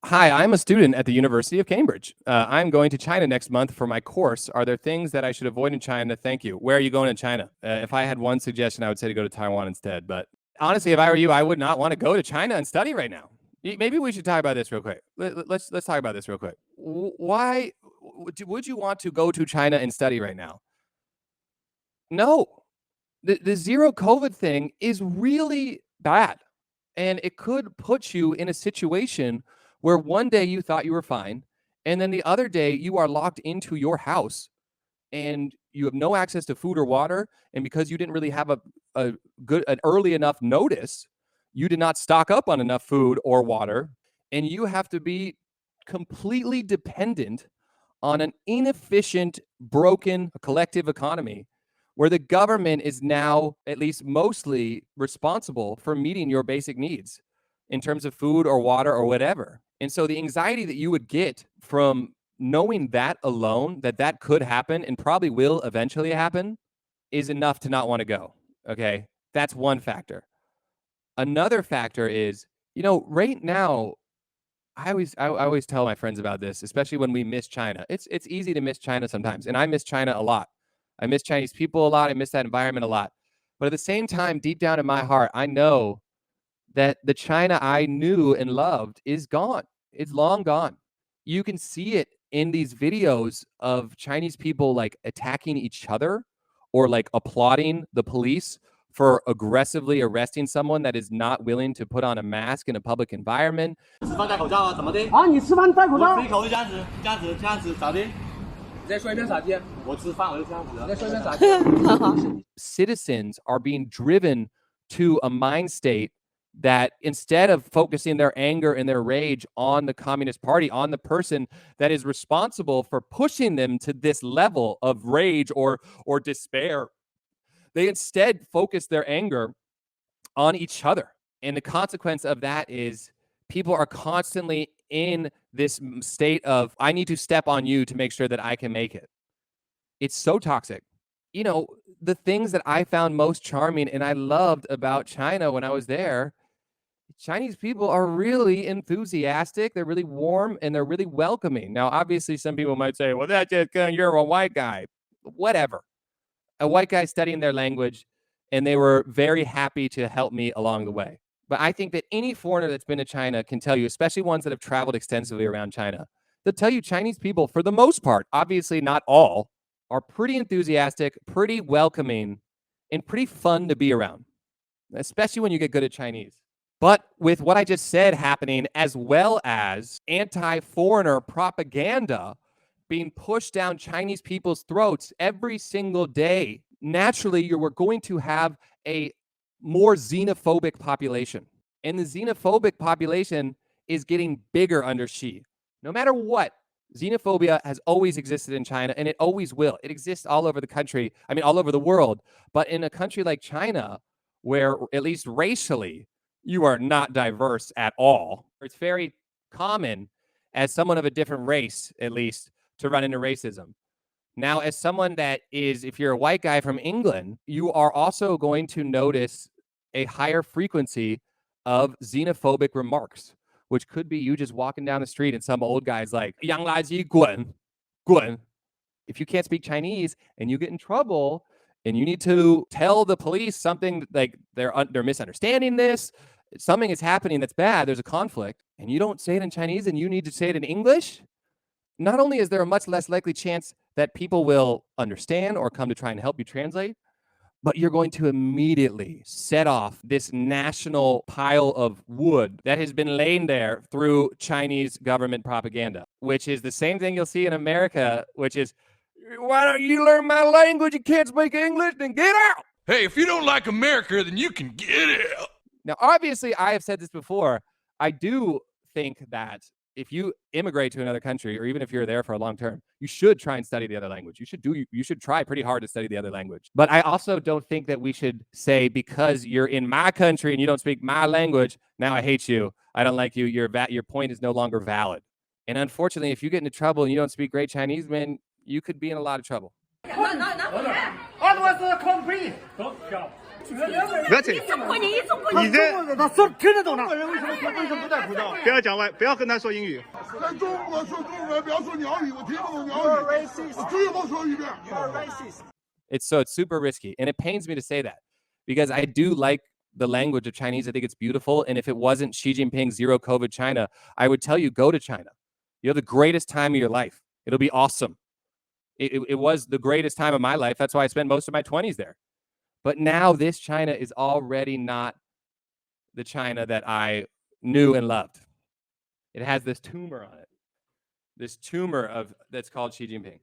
Hi, I'm a student at the University of Cambridge. I'm going to China next month for my course. Are there things that I should avoid in China? Thank you. Where are you going in China? If I had one suggestion, I would say to go to Taiwan instead. But honestly, if I were you, I would not want to go to China and study right now. Maybe we should talk about this real quick. Let's talk about this real quick. Why would you want to go to China and study right now? No, the zero COVID thing is really bad. And it could put you in a situation where one day you thought you were fine, and then the other day you are locked into your house and you have no access to food or water. And because you didn't really have an early enough notice, you did not stock up on enough food or water, and you have to be completely dependent on an inefficient, broken collective economy where the government is now at least mostly responsible for meeting your basic needs in terms of food or water or whatever. And so the anxiety that you would get from knowing that alone, that could happen and probably will eventually happen, is enough to not want to go. Okay. That's one factor. Another factor is, right now, I always tell my friends about this, especially when we miss China. It's easy to miss China sometimes, and I miss China a lot. I miss Chinese people a lot. I miss that environment a lot. But at the same time, deep down in my heart, I know that the China I knew and loved is gone. It's long gone. You can see it in these videos of Chinese people like attacking each other or like applauding the police for aggressively arresting someone that is not willing to put on a mask in a public environment. 吃饭戴口罩啊？怎么的？啊，你吃饭戴口罩？我自己考虑这样子，咋的？你再说一遍咋的？我吃饭我就这样子的。你再说一遍咋的？ Citizens are being driven to a mind state that instead of focusing their anger and their rage on the Communist Party, on the person that is responsible for pushing them to this level of rage or despair, they instead focus their anger on each other. And the consequence of that is people are constantly in this state of, I need to step on you to make sure that I can make it. It's so toxic. The things that I found most charming and I loved about China when I was there, Chinese people are really enthusiastic. They're really warm and they're really welcoming. Now, obviously, some people might say, well, that's just you're a white guy. Whatever. A white guy studying their language, and they were very happy to help me along the way. But I think that any foreigner that's been to China can tell you, especially ones that have traveled extensively around China, they'll tell you Chinese people, for the most part, obviously not all, are pretty enthusiastic, pretty welcoming, and pretty fun to be around, especially when you get good at Chinese. But with what I just said happening, as well as anti-foreigner propaganda being pushed down Chinese people's throats every single day, naturally, you're going to have a more xenophobic population. And the xenophobic population is getting bigger under Xi. No matter what, xenophobia has always existed in China, and it always will. It exists all over the country, all over the world. But in a country like China, where at least racially, you are not diverse at all, it's very common as someone of a different race, at least, to run into racism. Now, as someone that is, if you're a white guy from England, you are also going to notice a higher frequency of xenophobic remarks, which could be you just walking down the street and some old guy's like, "Yang lai ji guan, guan." If you can't speak Chinese and you get in trouble and you need to tell the police something like they're misunderstanding this, something is happening that's bad, there's a conflict, and you don't say it in Chinese and you need to say it in English, not only is there a much less likely chance that people will understand or come to try and help you translate, but you're going to immediately set off this national pile of wood that has been laying there through Chinese government propaganda, which is the same thing you'll see in America, which is, why don't you learn my language? You can't speak English, then get out. Hey, if you don't like America, then you can get out. Now, obviously, I have said this before. I do think that if you immigrate to another country, or even if you're there for a long term, you should try and study the other language. You should try pretty hard to study the other language. But I also don't think that we should say, because you're in my country and you don't speak my language, now I hate you. I don't like you. Your point is no longer valid. And unfortunately, if you get into trouble and you don't speak great Chinese, man, you could be in a lot of trouble. 不要紧，你这他说听得懂的。中国人为什么不戴口罩？不要讲外，不要跟他说英语。在中国说中文，不要说鸟语，我听不懂鸟语。最后说一遍。It's super risky, and it pains me to say that because I do like the language of Chinese. I think it's beautiful, and if it wasn't Xi Jinping zero COVID China, I would tell you go to China. You have the greatest time of your life. It'll be awesome. It was the greatest time of my life. That's why I spent most of my 20s there. But now this China is already not the China that I knew and loved. It has this tumor on it. This tumor that's called Xi Jinping.